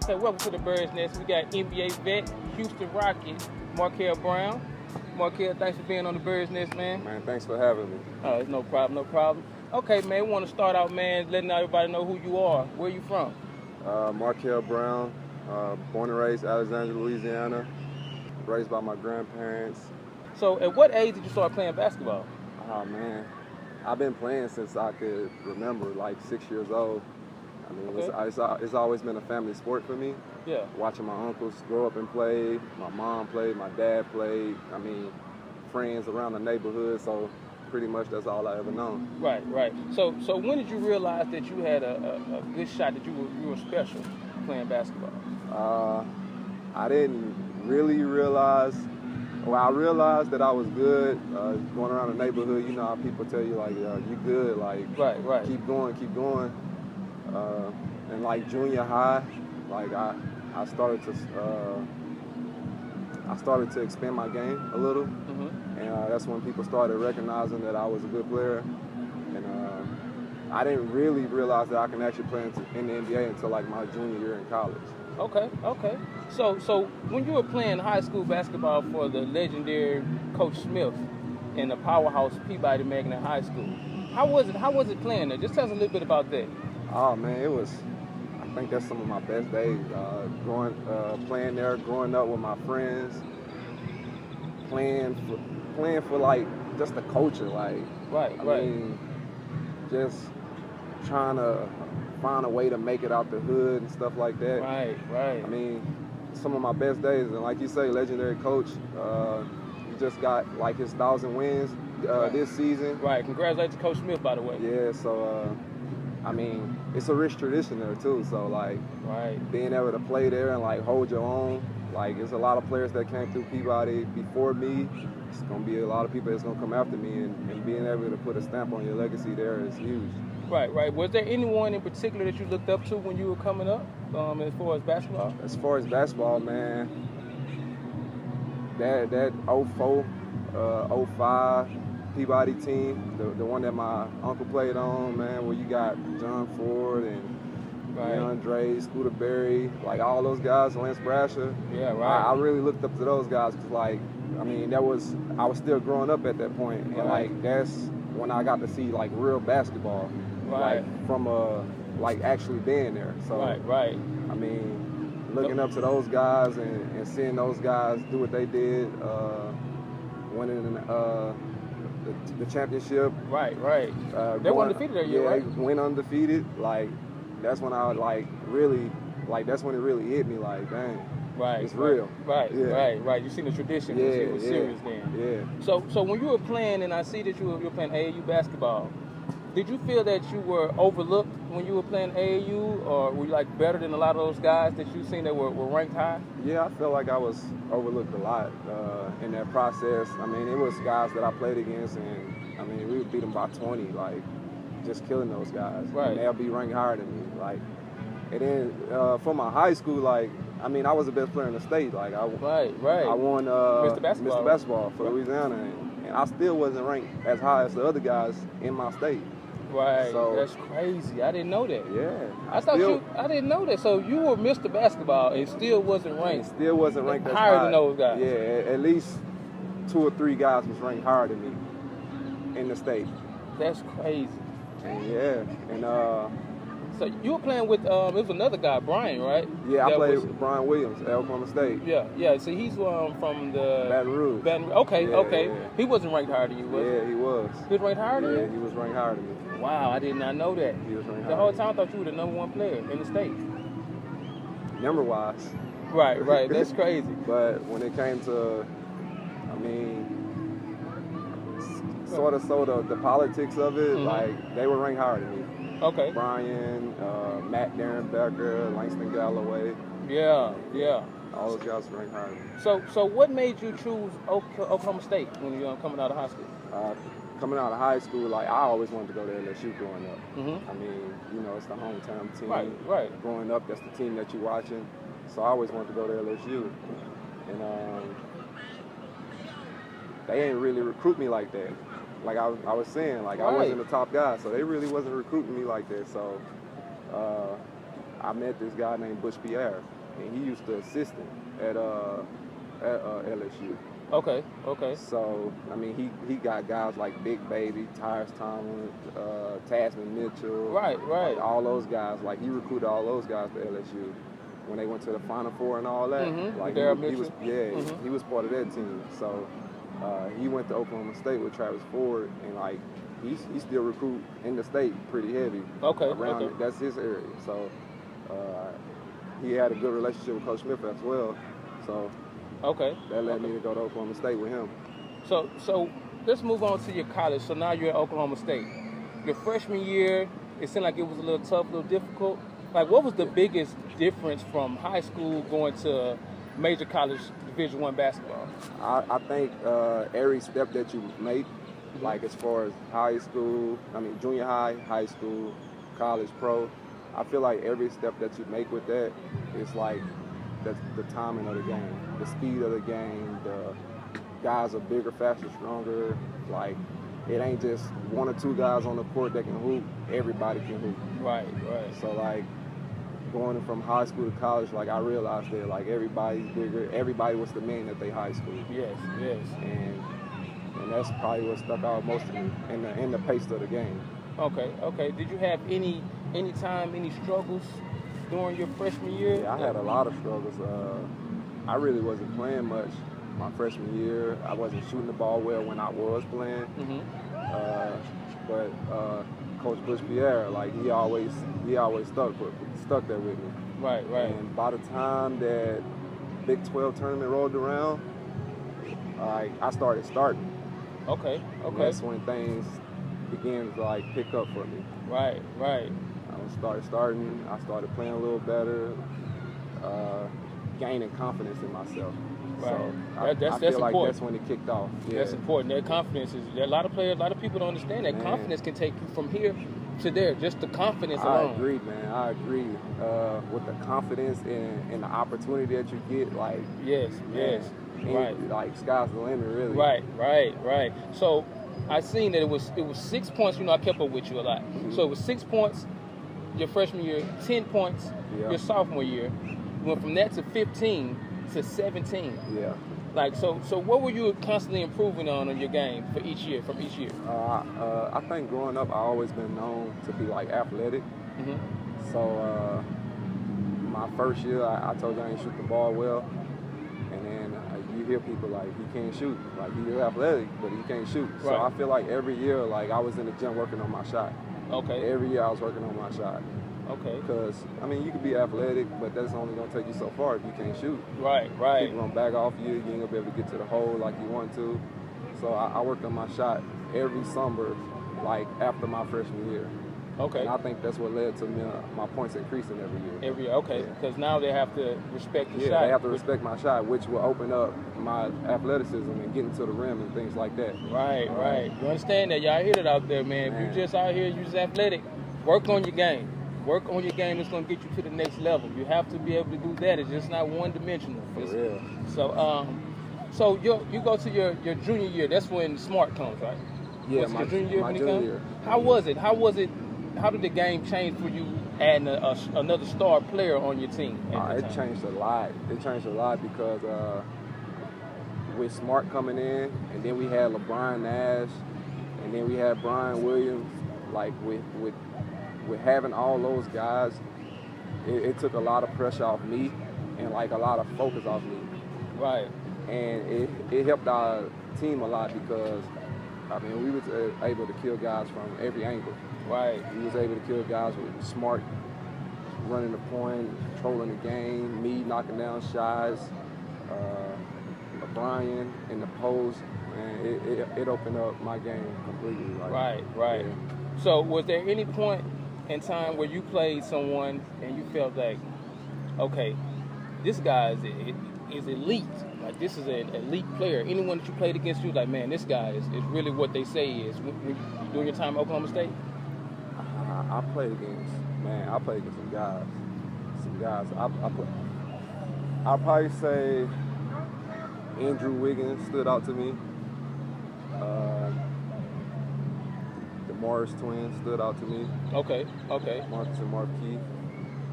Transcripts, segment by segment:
Okay, welcome to the Bird's Nest. We got NBA vet, Houston Rocket, Markel Brown. Markel, thanks for being on the Bird's Nest, man. Man, thanks for having me. It's no problem, no problem. Okay, man, we want to start out, man, letting everybody know who you are. Where you from? Markel Brown, born and raised Alexandria, Louisiana, raised by my grandparents. So at what age did you start playing basketball? Oh, man. I've been playing since I could remember, like 6 years old. I mean, Okay. it's always been a family sport for me. Yeah. Watching my uncles grow up and play, my mom played, my dad played. I mean, friends around the neighborhood, so pretty much that's all I ever known. Right, right. So when did you realize that you had a good shot, that you were special playing basketball? I didn't really realize. Well, I realized that I was good going around the neighborhood. You know how people tell you, like, you good, like, Right. keep going, keep going. And like junior high, like I started to expand my game a little, and that's when people started recognizing that I was a good player. And I didn't really realize that I can actually play in the NBA until like my junior year in college. Okay. So when you were playing high school basketball for the legendary Coach Smith in the powerhouse Peabody Magnet High School, how was it playing there? Just tell us a little bit about that. Oh man, I think that's some of my best days. Playing there, growing up with my friends, playing for like just the culture, like Right. I mean, just trying to find a way to make it out the hood and stuff like that. Right. I mean, some of my best days, and like you say, legendary coach. He just got like his 1,000 wins this season. Right. Congratulations to Coach Smith, by the way. Yeah. So. I mean, it's a rich tradition there too. So like, being able to play there and like hold your own. Like, there's a lot of players that came through Peabody before me. It's gonna be a lot of people that's gonna come after me, and being able to put a stamp on your legacy there is huge. Right. Was there anyone in particular that you looked up to when you were coming up, as far as basketball? As far as basketball, man, that 04, 05. Peabody team, the one that my uncle played on, man, where you got John Ford and DeAndre, Scooter Berry, like all those guys, Lance Brasher. Yeah, right. I really looked up to those guys because, like, I mean, I was still growing up at that point, and like that's when I got to see like real basketball, like from like actually being there. So right. I mean, looking up to those guys and seeing those guys do what they did, winning the championship. Right. They were undefeated that year, right? Yeah, went undefeated. Like, that's when I that's when it really hit me. Like, dang, it's real. Right. You seen the tradition. It was serious then. Yeah. So when you were playing, and I see that you were playing AAU basketball, did you feel that you were overlooked when you were playing AAU, or were you like better than a lot of those guys that you seen that were ranked high? Yeah, I felt like I was overlooked a lot in that process. I mean, it was guys that I played against, and I mean, we would beat them by 20, like just killing those guys. Right. And they'll be ranked higher than me, like. And then for my high school, like, I mean, I was the best player in the state. Like, I won Mr. Basketball for Louisiana, and I still wasn't ranked as high as the other guys in my state. Right, so, that's crazy. I didn't know that. Yeah. I didn't know that. So you were Mr. Basketball and still wasn't ranked. Still wasn't ranked as higher high than those guys. Yeah, at least 2 or 3 guys was ranked higher than me in the state. That's crazy. And so you were playing with it was another guy, Brian, right? Yeah, I played with Brian Williams at Oklahoma State. Yeah. So he's from the Baton Rouge. Okay. Yeah. He wasn't ranked higher than you, was he? Yeah, he was. He was ranked higher than you? Yeah, he was ranked higher than me. Wow, I did not know that. He was ranked the higher. whole time I thought you were the #1 player in the state. Number-wise. Right. That's crazy. But when it came to, I mean, sort of the politics of it, like, they were ranked higher than me. Okay. Brian, Matt Darren Becker, Langston Galloway. Yeah. All those guys were ranked higher than me. So what made you choose Oklahoma State when you were coming out of high school? Coming out of high school, like, I always wanted to go to LSU growing up. Mm-hmm. I mean, you know, it's the hometown team. Right. Growing up, that's the team that you're watching. So I always wanted to go to LSU. And they ain't really recruit me like that. Like I was saying, like, I wasn't the top guy, so they really wasn't recruiting me like that. So I met this guy named Bush Pierre, and he used to assist him at LSU. Okay, okay. So, I mean, he got guys like Big Baby, Tyrus Tomlin, Tasman Mitchell. Right. Like all those guys. Like, he recruited all those guys to LSU when they went to the Final Four and all that. Mm-hmm. Like, he was part of that team. So, he went to Oklahoma State with Travis Ford, and, like, he still recruit in the state pretty heavy. Okay, That's his area. So, he had a good relationship with Coach Smith as well. So, that led me to go to Oklahoma State with him. So let's move on to your college. So now you're at Oklahoma State. Your freshman year, it seemed like it was a little tough, a little difficult. Like, what was the biggest difference from high school going to major college Division I basketball? I think every step that you make, like as far as junior high, high school, college, pro, I feel like every step that you make with that is like that's the timing of the game, the speed of the game, the guys are bigger, faster, stronger. Like, it ain't just one or two guys on the court that can hoop. Everybody can hoop. Right. So, like, going from high school to college, like, I realized that, like, everybody's bigger. Everybody was the man at their high school. Yes. And that's probably what stuck out most of me in the pace of the game. Okay. Did you have any struggles during your freshman year? Yeah, I had a lot of struggles. I really wasn't playing much my freshman year. I wasn't shooting the ball well when I was playing. But Coach Bush Pierre, like, he always stuck there with me. Right. And by the time that Big 12 tournament rolled around, I started starting. Okay. And that's when things began to, like, pick up for me. Right. I started starting. I started playing a little better, gaining confidence in myself. Right. So that's I feel like important. that's when it kicked off. Yeah. That's important. That confidence is. A lot of people don't understand that confidence can take you from here to there. Just the confidence alone. I agree, man. I agree with the confidence and the opportunity that you get. Like, yes. Right. Like, sky's the limit, really. Right. So I seen that it was 6 points. I kept up with you a lot. Mm-hmm. So it was 6 points your freshman year, 10 points your sophomore year. Went from that to 15 to 17. Yeah. Like, so what were you constantly improving on in your game from each year? I think growing up, I always been known to be, like, athletic. Mm-hmm. So my first year, I told you I didn't shoot the ball well. And then you hear people like, he can't shoot. Like, he's athletic, but he can't shoot. Right. So I feel like every year, like, I was in the gym working on my shot. Okay. Every year I was working on my shot. Okay. Because, I mean, you can be athletic, but that's only going to take you so far if you can't shoot. Right. People going to back off you. You ain't going to be able to get to the hole like you want to. So I worked on my shot every summer, like, after my freshman year. Okay. And I think that's what led to my points increasing every year. Okay. Because now they have to respect the shot. Yeah, they have to respect my shot, which will open up my athleticism and getting to the rim and things like that. Right. You understand that? Y'all hear it out there, man. If you just out here, you just athletic, work on your game. Work on your game. It's going to get you to the next level. You have to be able to do that. It's just not one-dimensional. For real. So you go to your junior year. That's when Smart comes, right? Yeah, my junior year. My junior year. How was it? How did the game change for you adding another star player on your team? It changed a lot. It changed a lot because with Smart coming in, and then we had LeBron Nash, and then we had Brian Williams. Like, with having all those guys, it took a lot of pressure off me and, like, a lot of focus off me. Right. And it helped our team a lot because, I mean, we was able to kill guys from every angle. Right. We was able to kill guys with Smart running the point, controlling the game, me knocking down shots, Brian in the post, and it opened up my game completely. Right. Yeah. So was there any point in time where you played someone and you felt like, okay, this guy is elite. Like, this is an elite player. Anyone that you played against, you was like, man, this guy is really what they say he is. During your time at Oklahoma State? I played against some guys. I'll probably say Andrew Wiggins stood out to me. The Morris twins stood out to me. Okay. Marcus and Marquis.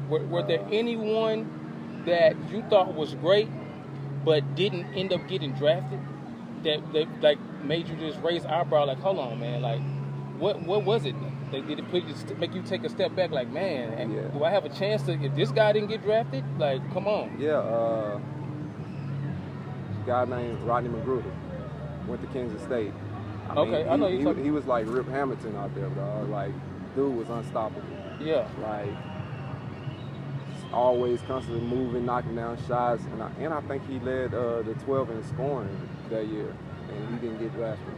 Were there anyone that you thought was great but didn't end up getting drafted that like made you just raise eyebrow like, hold on, man, like what was it? Did it make you take a step back like, man, do I have a chance to, if this guy didn't get drafted? Like, come on. Yeah, a guy named Rodney McGruder went to Kansas State. I mean, I know he was like Rip Hamilton out there, dog. Like, dude was unstoppable. Yeah. Like, always constantly moving, knocking down shots, and I think he led the 12 in scoring that year, and he didn't get drafted.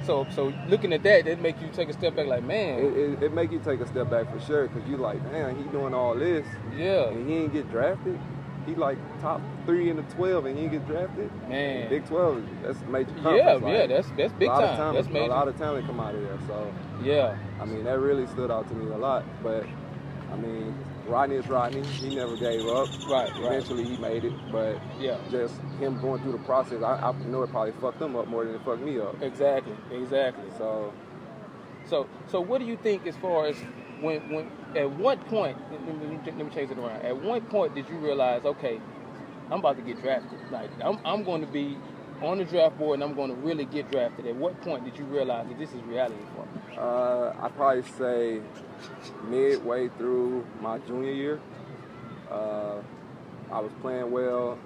So looking at that, it make you take a step back, like, man. It make you take a step back for sure, because you like, man, he doing all this, and he ain't get drafted. He like top 3 in the 12, and he ain't get drafted. Man, Big 12, that's major conference. Yeah, that's big time. That's major. A lot of talent come out of there. So yeah, I mean, that really stood out to me a lot. But I mean, Rodney is Rodney. He never gave up. Right. Eventually, he made it. But just him going through the process, I know it probably fucked him up more than it fucked me up. Exactly. So what do you think as far as when at what point? Let me change it around. At what point did you realize, okay, I'm about to get drafted? Like I'm going to be on the draft board and I'm going to really get drafted. At what point did you realize that this is reality for me? I'd probably say midway through my junior year. I was playing well.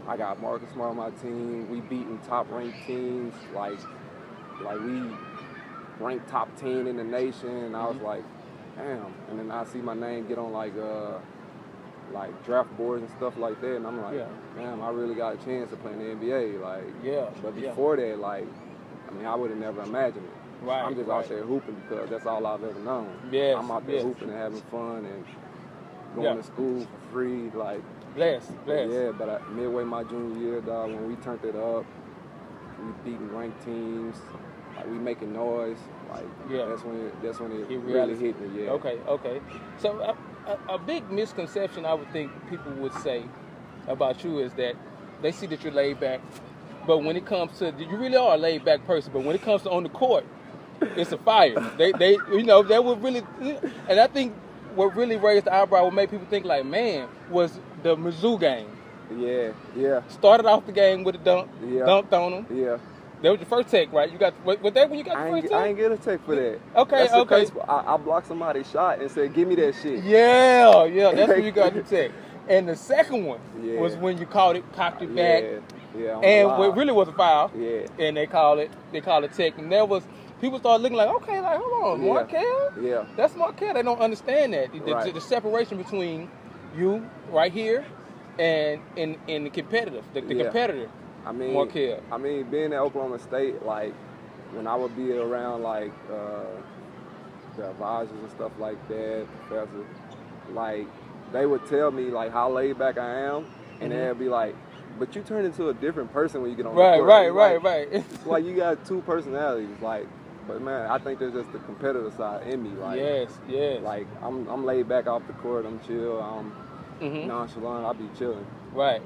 I got Marcus Smart on my team. We beating top-ranked teams. Like we ranked top 10 in the nation. And I was like, damn. And then I see my name get on like draft boards and stuff like that, and I'm like, damn, I really got a chance to play in the NBA. But before that, like, I mean, I would have never imagined it. Right. I'm just out there hooping because that's all I've ever known. Yes. I'm out there hooping and having fun and going to school for free. Like, bless. Yeah, but midway my junior year, dog, when we turned it up, we beating ranked teams. Like, we making noise. Like, that's when it really hit me. Yeah. Okay. So. A big misconception I would think people would say about you is that they see that you're laid back, but when it comes to, you really are a laid back person, but when it comes to on the court, it's a fire. They that would really, and I think what really raised the eyebrow, what made people think like, man, was the Mizzou game. Yeah. Started off the game with a dunk, dunked on them. Yeah. That was your first take, right? You got was that when you got the first take? I ain't get a take for that. Okay. I blocked somebody's shot and said, "Give me that shit." Yeah. That's when you got the take. And the second one was when you cocked it back. Yeah. And it really was a foul. Yeah. And they called it tech. And there was people started looking like, okay, like hold on, Markel. Yeah. That's Markel. They don't understand that the separation between you right here and the competitive, the competitor. I mean, Markel. I mean, being at Oklahoma State, like, when I would be around, like, the advisors and stuff like that, professors, like, they would tell me, like, how laid back I am, and they'd be like, but you turn into a different person when you get on the court. Right. It's like you got two personalities, like, but, man, I think there's just the competitive side in me. Like, yes. Like, I'm laid back off the court, I'm chill, I'm nonchalant, I be chilling. Right.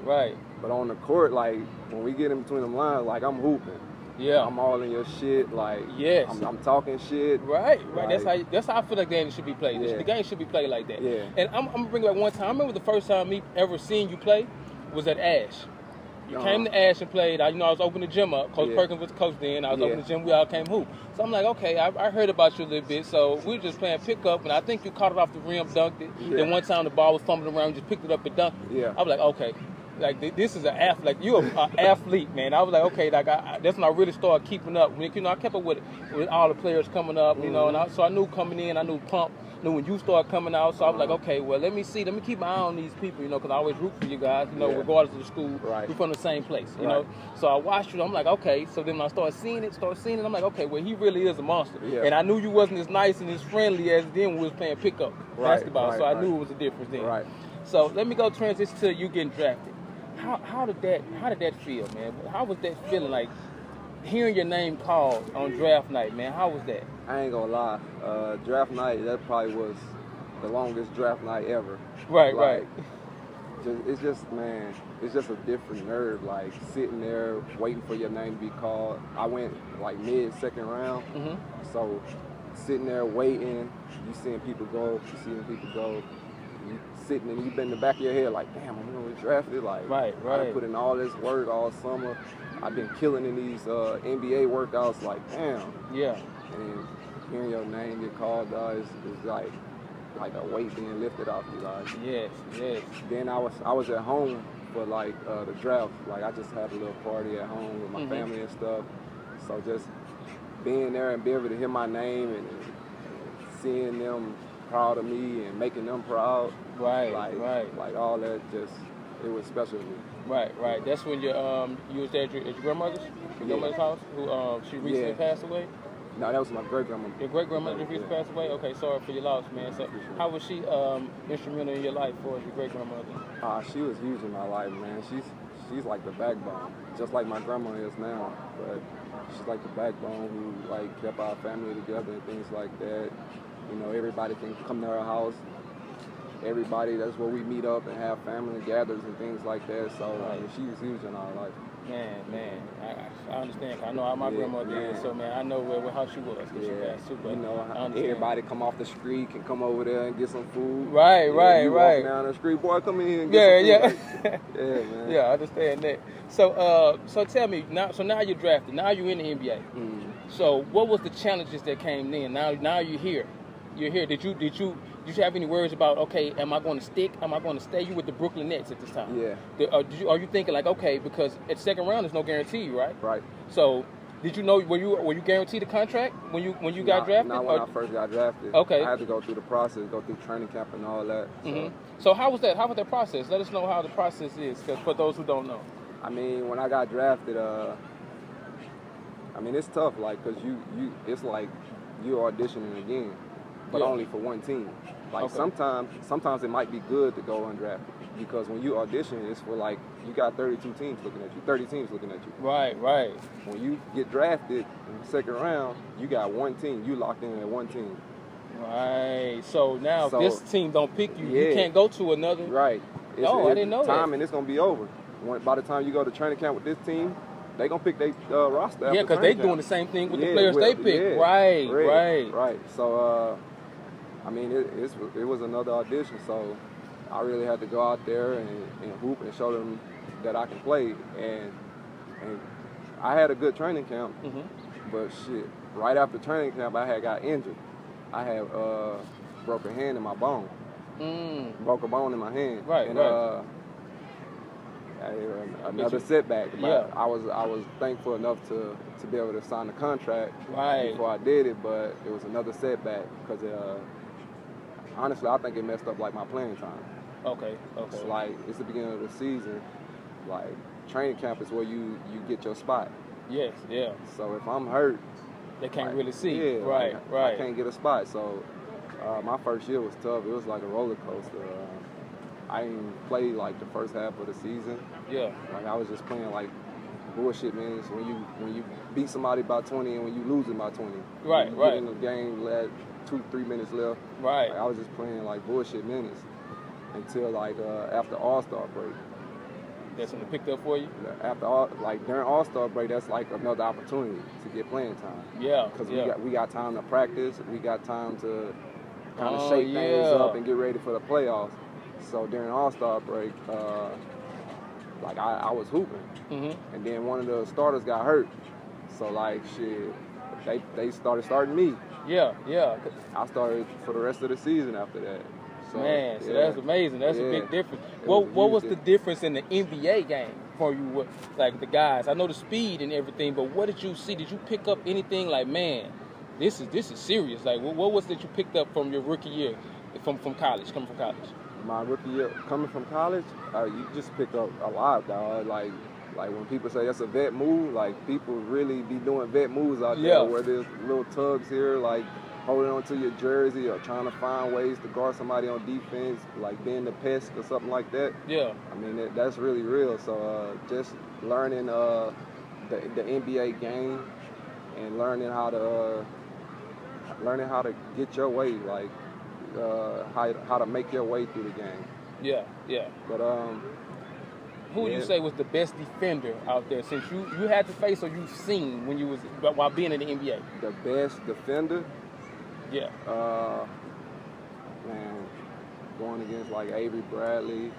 But on the court, like, when we get in between them lines, like, I'm hooping. Yeah. I'm all in your shit. Like, I'm talking shit. Right. Like, That's how I feel like the game should be played. The game should be played like that. Yeah. And I'm going to bring back one time. I remember the first time me ever seeing you play was at Ash. You came to Ash and played. I was opening the gym up. Coach Perkins was the coach then. I was opening the gym. We all came hoop. So I'm like, okay, I heard about you a little bit. So we were just playing pickup, and I think you caught it off the rim, dunked it. Yeah. Then one time the ball was fumbling around, just picked it up and dunked it. Yeah. I was like, okay. Like, this is an athlete. Like, you're an athlete, man. I was like, okay, like, that's when I really started keeping up. When, I kept up with all the players coming up, and so I knew coming in, I knew Pump, knew when you started coming out. So I was like, okay, well, let me keep my eye on these people, because I always root for you guys, regardless of the school. Right. We're from the same place, you know. So I watched you, I'm like, okay. So then when I started seeing it, I'm like, okay, well, he really is a monster. Yeah. And I knew you wasn't as nice and as friendly as then when we was playing pickup basketball. So I knew it was a difference then. Right. So let me go transition to you getting drafted. How did that feel, man? How was that feeling, like hearing your name called on draft night, man? How was that? I ain't gonna lie. Draft night, that probably was the longest draft night ever. Right. It's just a different nerve, like sitting there waiting for your name to be called. I went like mid-second round, so sitting there waiting, you seeing people go, sitting and you've been in the back of your head like, damn, I'm gonna get drafted. Like, right. I put in all this work all summer. I've been killing in these NBA workouts. Like, damn. Yeah. And hearing your name get called, is like a weight being lifted off you, like. Yes. Then I was at home for like the draft. Like I just had a little party at home with my family and stuff. So just being there and being able to hear my name and seeing them proud of me and making them proud. Right. Like all that, just it was special to me. Right. That's when you was there at your grandmother's, grandmother's house, who she recently passed away. No, that was my great-grandmother. Your great-grandmother recently passed away? Okay, sorry for your loss, man. So how was she instrumental in your life for your great-grandmother? She was huge in my life, man. She's like the backbone, just like my grandma is now. But she's like the backbone who like kept our family together and things like that. You know, everybody can come to her house. Everybody, that's where we meet up and have family gatherings and things like that. So she was huge in our life. Man, I understand. I know how my grandmother is, so man, I know how she was. She passed too, but you know, everybody come off the street can come over there and get some food. Right. Walk down the street, boy, come in here and get some food. Like, man. Yeah, I understand that. So tell me now. So now you're drafted. Now you're in the NBA. Mm-hmm. So what was the challenges that came in? Now you're here. You're here. Did you have any worries about, okay, am I going to stick? Am I going to stay? You with the Brooklyn Nets at this time? Yeah. Are you thinking like, okay, because at second round there's no guarantee, right? Right. So did you know, were you guaranteed a contract when you got drafted? Not when I first got drafted. Okay. I had to go through the process, go through training camp and all that. So how was that? How was that process? Let us know how the process is, for those who don't know. I mean, when I got drafted, it's tough, like, because it's like you auditioning again, but only for one team. Like, sometimes it might be good to go undrafted, because when you audition, it's for, like, you got 32 teams looking at you, 30 teams looking at you. Right. When you get drafted in the second round, you got one team. You locked in at one team. Right. So now if this team don't pick you, you can't go to another. Right. I didn't know that. And it's going to be over. By the time you go to training camp with this team, they going to pick their roster. Yeah, because they doing the same thing with the players they pick. Right. So, it was another audition. So I really had to go out there and hoop and show them that I can play. And I had a good training camp. But shit, right after training camp, I had got injured. I had broke a hand in my bone. Broke a bone in my hand. Another setback. But I was thankful enough to be able to sign the contract before I did it, but it was another setback because honestly, I think it messed up like my playing time. Okay. It's like it's the beginning of the season. Like training camp is where you get your spot. Yes. So if I'm hurt, they can't really see. Yeah, right. I can't get a spot. So my first year was tough. It was like a roller coaster. I didn't play like the first half of the season. Yeah. Like I was just playing like bullshit minutes when you beat somebody by 20 and when you lose it by 20. Right. Get in the game, let 2-3 minutes left. Right. Like, I was just playing like bullshit minutes until like after All-Star break. That's when it picked up for you? During All-Star break, that's like another opportunity to get playing time. Yeah. Because we got time to practice. We got time to kind of shake things up and get ready for the playoffs. So during All-Star break, I was hooping, and then one of the starters got hurt. So like shit, they started me. Yeah. I started for the rest of the season after that. So, so that's amazing. That's a big difference. What was the difference in the NBA game for you, like the guys? I know the speed and everything, but what did you see? Did you pick up anything like, man, this is serious? Like, what was that you picked up from your rookie year, from college, coming from college? My rookie year, coming from college, you just pick up a lot, dog. Like when people say that's a vet move, like people really be doing vet moves out there where there's little tugs here, like holding onto your jersey or trying to find ways to guard somebody on defense, like being the pest or something like that. Yeah. I mean, that's really real. So just learning the NBA game and learning how to get your way, like how to make your way through the game. Yeah. But who would you say was the best defender out there since you had to face or you've seen when you was while being in the NBA? The best defender? Yeah. Man, going against like Avery Bradley,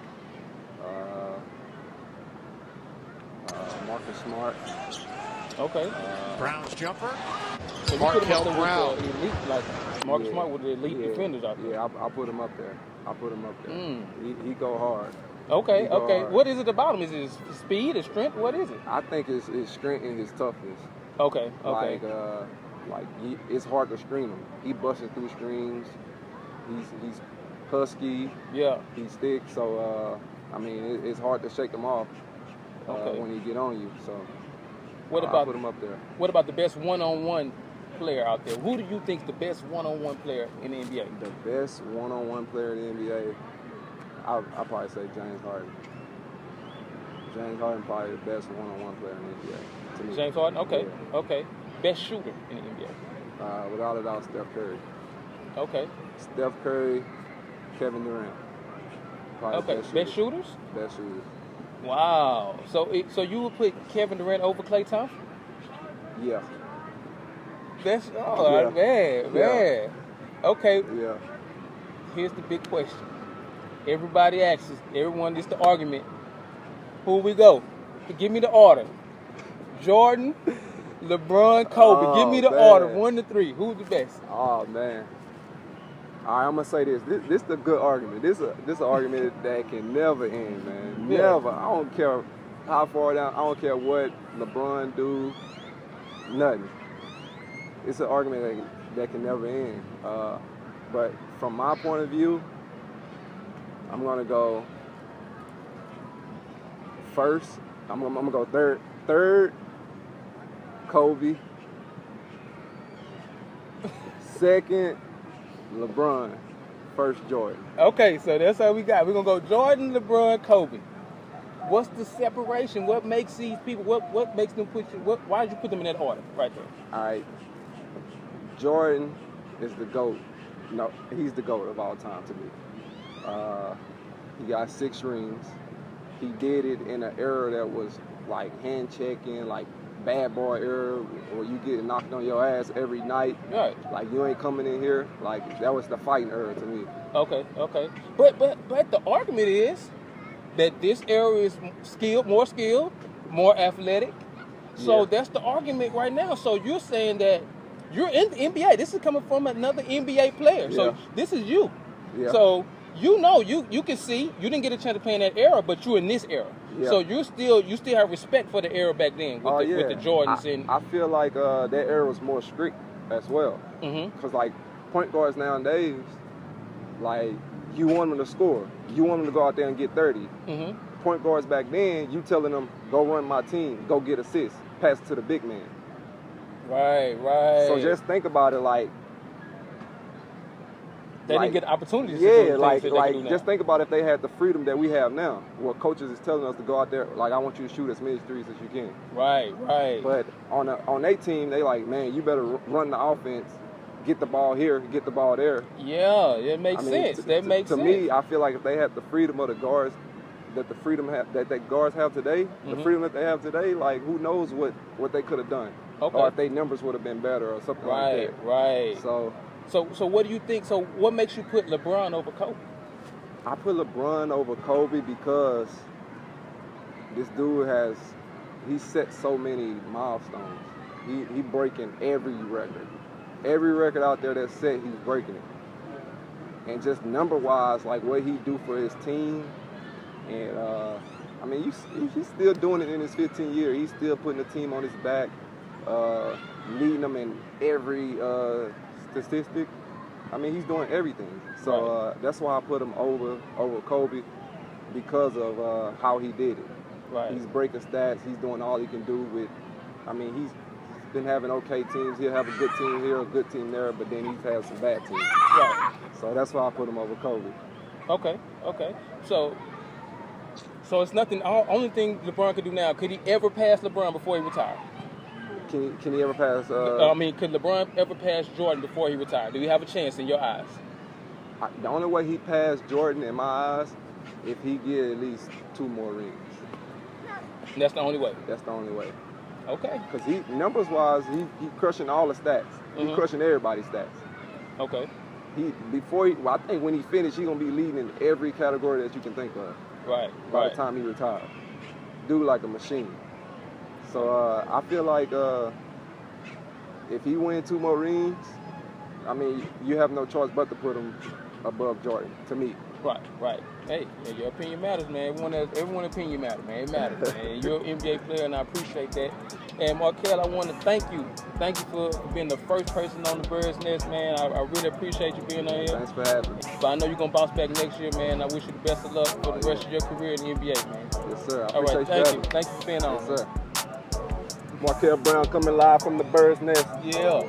Marcus Smart. Okay. Brown's jumper. So Markel Brown. With the elite, like Marcus Smart with the elite defenders out there. Yeah, I put him up there. He go hard. Okay, okay. Hard. What is it about him? Is it his speed, his strength? What is it? I think it's his strength and his toughness. Okay, okay. It's hard to screen him. He busting through screens. He's husky. Yeah. He's thick. So it's hard to shake him off when he get on you. So I put him up there. What about the best one-on-one player out there? Who do you think is the best one-on-one player in the NBA? The best one-on-one player in the NBA, I'll probably say James Harden. James Harden probably the best one-on-one player in the NBA to me. James Harden? Okay, yeah. Okay. Best shooter in the NBA? Without a doubt, Steph Curry. Okay. Steph Curry, Kevin Durant. Probably best shooters? Best shooters. Wow. So you would put Kevin Durant over Klay Thompson? Yeah. That's man. Okay. Yeah. Here's the big question. Everybody asks us, everyone, this is the argument. Who we go? Give me the order. Jordan, LeBron, Kobe. Give me the order, 1 to 3. Who's the best? Oh man. All right, I'm gonna say this. This is a good argument. This is an argument that can never end, man. Yeah. Never. I don't care how far down. I don't care what LeBron do. Nothing. It's an argument that can never end. But from my point of view, I'm gonna go first. I'm gonna go third. Third, Kobe. Second, LeBron. First, Jordan. Okay, so that's how we got. We're gonna go Jordan, LeBron, Kobe. What's the separation? What makes these people? What makes them put you? Why did you put them in that order right there? All right. Jordan is the GOAT. No, he's the GOAT of all time to me. He got 6 rings. He did it in an era that was like hand checking, like bad boy era, where you get knocked on your ass every night. Right. Like you ain't coming in here. Like that was the fighting era to me. Okay. But the argument is that this era is more skilled, more athletic. So that's the argument right now. So you're saying that you're in the NBA. This is coming from another NBA player. Yeah. So this is you. Yeah. So you can see you didn't get a chance to play in that era, but you're in this era. Yeah. So you still have respect for the era back then with the Jordans. I feel like that era was more strict as well. Because like point guards nowadays, like you want them to score, you want them to go out there and get 30. Point guards back then, you telling them go run my team, go get assists, pass it to the big man. Right. So just think about it, like they didn't get opportunities. Yeah, like just think about if they had the freedom that we have now, where coaches is telling us to go out there, like I want you to shoot as many threes as you can. Right. But on their team, they like, man, you better run the offense, get the ball here, get the ball there. Yeah, it makes sense. That makes sense. To me, I feel like if they had the freedom of the guards, that the freedom that guards have today, the freedom that they have today, like who knows what they could have done, or if their numbers would have been better or something like that. Right. So what do you think? So what makes you put LeBron over Kobe? I put LeBron over Kobe because this dude he set so many milestones. He breaking every record. Every record out there that's set, he's breaking it. And just number-wise, like what he do for his team, and I mean, he's still doing it in his 15th year. He's still putting the team on his back, leading them in every statistic. I mean, he's doing everything. So that's why I put him over Kobe, because of how he did it. Right. He's breaking stats. He's doing all he can do with. I mean, he's been having okay teams. He'll have a good team here, a good team there, but then he's had some bad teams. Right. So that's why I put him over Kobe. Okay. So it's nothing. Only thing LeBron could do now. Could he ever pass LeBron before he retired? Can he ever pass? Could LeBron ever pass Jordan before he retired? Do he have a chance in your eyes? The only way he passed Jordan in my eyes, if he get at least 2 more rings. And that's the only way? That's the only way. Okay. Because numbers-wise, he crushing all the stats. He's crushing everybody's stats. Okay. I think when he finished, he's gonna be leading in every category that you can think of. Right. By the time he retired, dude like a machine. So I feel like if he wins 2 more rings, I mean, you have no choice but to put him above Jordan, to me. Right. Hey, your opinion matters, man. Everyone's opinion matters, man. It matters, man. You're an NBA player, and I appreciate that. And Markel, I want to thank you. Thank you for being the first person on the Bird's Nest, man. I really appreciate you being on here. Thanks for having me. But I know you're going to bounce back next year, man. I wish you the best of luck for the rest of your career in the NBA, man. Yes, sir. I All right, appreciate thank you. Thank you for being on. Yes, sir. Markel Brown coming live from the Bird's Nest. Yeah.